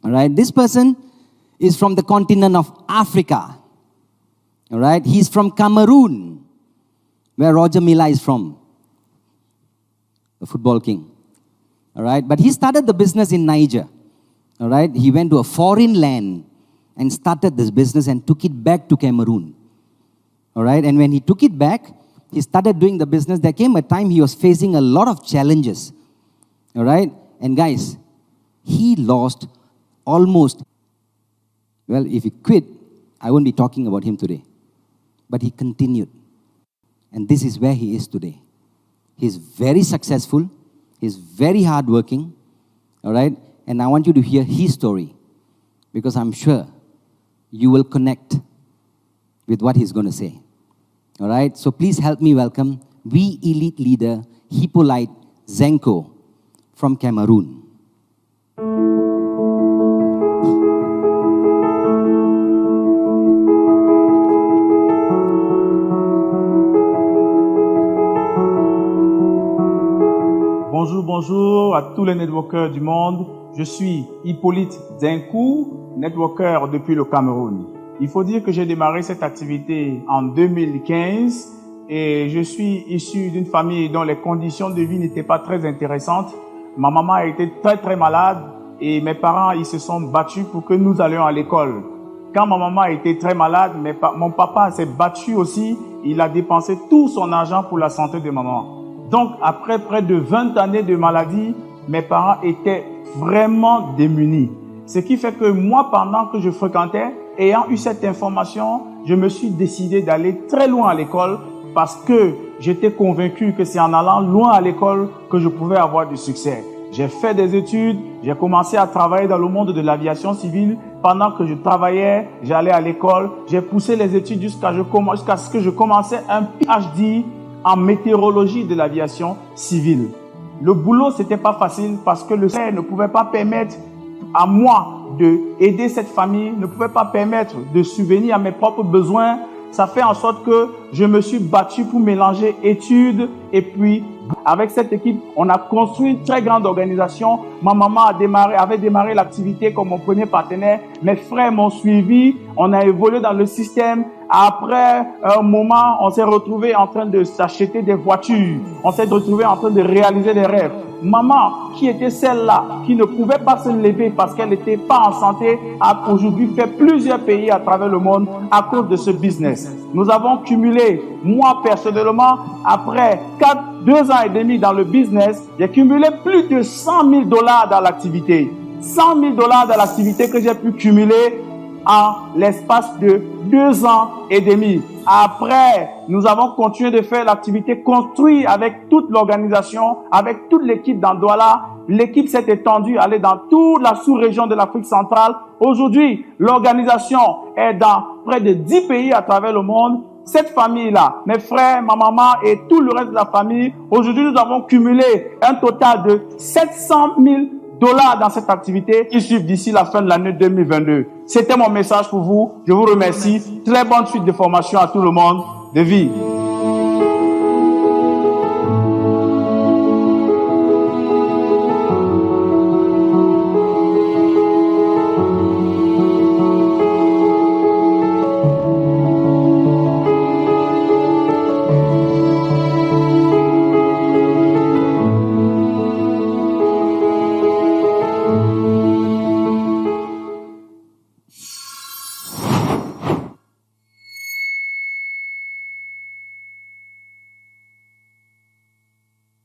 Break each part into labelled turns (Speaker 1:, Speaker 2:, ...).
Speaker 1: All right, this person is from the continent of Africa. All right, he's from Cameroon, where Roger Milla is from, the football king. All right, but he started the business in Niger. All right, he went to a foreign land and started this business and took it back to Cameroon. All right, and when he took it back, he started doing the business. There came a time he was facing a lot of challenges. All right, and guys, he lost almost, well, if he quit, I won't be talking about him today. But he continued. And this is where he is today. He's very successful. He's very hardworking. All right? And I want you to hear his story, because I'm sure you will connect with what he's going to say. All right? So please help me welcome We Elite leader Hippolyte Zenko from Cameroon.
Speaker 2: Bonjour à tous les networkers du monde. Je suis Hippolyte Zenko, networker depuis le Cameroun. Il faut dire que j'ai démarré cette activité en 2015 et je suis issu d'une famille dont les conditions de vie n'étaient pas très intéressantes. Ma maman a été très malade et mes parents ils se sont battus pour que nous allions à l'école. Quand ma maman a été très malade, mon papa s'est battu aussi. Il a dépensé tout son argent pour la santé de maman. Donc, après près de 20 années de maladie, mes parents étaient vraiment démunis. Ce qui fait que moi, pendant que je fréquentais, ayant eu cette information, je me suis décidé d'aller très loin à l'école parce que j'étais convaincu que c'est en allant loin à l'école que je pouvais avoir du succès. J'ai fait des études, j'ai commencé à travailler dans le monde de l'aviation civile. Pendant que je travaillais, j'allais à l'école, j'ai poussé les études jusqu'à ce que je commençais un PhD en météorologie de l'aviation civile. Le boulot, c'était pas facile parce que le salaire ne pouvait pas permettre à moi d'aider cette famille, ne pouvait pas permettre de subvenir à mes propres besoins. Ça fait en sorte que je me suis battu pour mélanger études et puis avec cette équipe, on a construit une très grande organisation. Ma maman avait démarré l'activité comme mon premier partenaire. Mes frères m'ont suivi. On a évolué dans le système. Après un moment, on s'est retrouvé en train de s'acheter des voitures. On s'est retrouvé en train de réaliser des rêves. Maman, qui était celle-là, qui ne pouvait pas se lever parce qu'elle n'était pas en santé, a aujourd'hui fait plusieurs pays à travers le monde à cause de ce business. Nous avons cumulé, moi personnellement, après 2 ans et demi dans le business, j'ai cumulé plus de $100,000 dans l'activité. $100,000 dans l'activité que j'ai pu cumuler en l'espace de 2 ans et demi. Après, nous avons continué de faire l'activité construite avec toute l'organisation, avec toute l'équipe dans Douala. L'équipe s'est étendue, aller dans toute la sous-région de l'Afrique centrale. Aujourd'hui, l'organisation est dans près de 10 pays à travers le monde. Cette famille-là, mes frères, ma maman et tout le reste de la famille, aujourd'hui, nous avons cumulé un total de $700,000 dans cette activité qui suivent d'ici la fin de l'année 2022. C'était mon message pour vous. Je vous remercie. Très bonne suite de formation à tout le monde. De vie.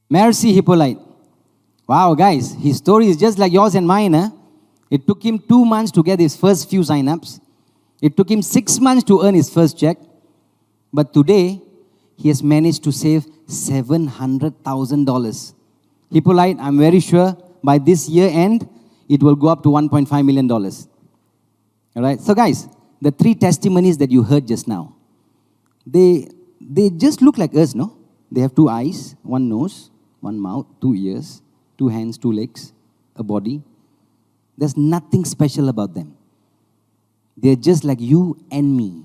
Speaker 1: Merci, Hippolyte. Wow, guys, his story is just like yours and mine. Huh? It took him 2 months to get his first few sign-ups. It took him 6 months to earn his first check. But today, he has managed to save $700,000. Hippolyte, I'm very sure by this year end, it will go up to $1.5 million. All right, so guys, the 3 testimonies that you heard just now, they just look like us, no? They have 2 eyes, 1 nose, 1 mouth, 2 ears, 2 hands, 2 legs, a body. There's nothing special about them. They're just like you and me.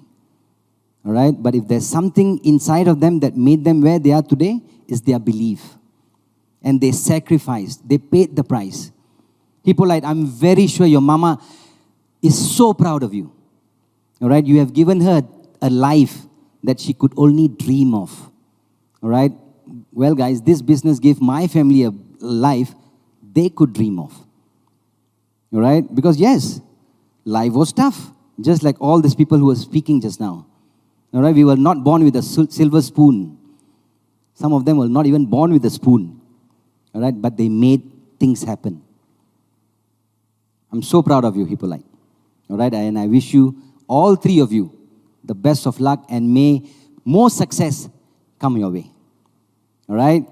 Speaker 1: All right? But if there's something inside of them that made them where they are today, is their belief. And they sacrificed. They paid the price. Hippolyte, I'm very sure your mama is so proud of you. All right? You have given her a life that she could only dream of. All right? Well, guys, this business gave my family a life they could dream of. All right? Because, yes, life was tough, just like all these people who were speaking just now. All right? We were not born with a silver spoon. Some of them were not even born with a spoon. All right? But they made things happen. I'm so proud of you, Hippolyte. All right? And I wish you, all three of you, the best of luck, and may more success come your way. All right?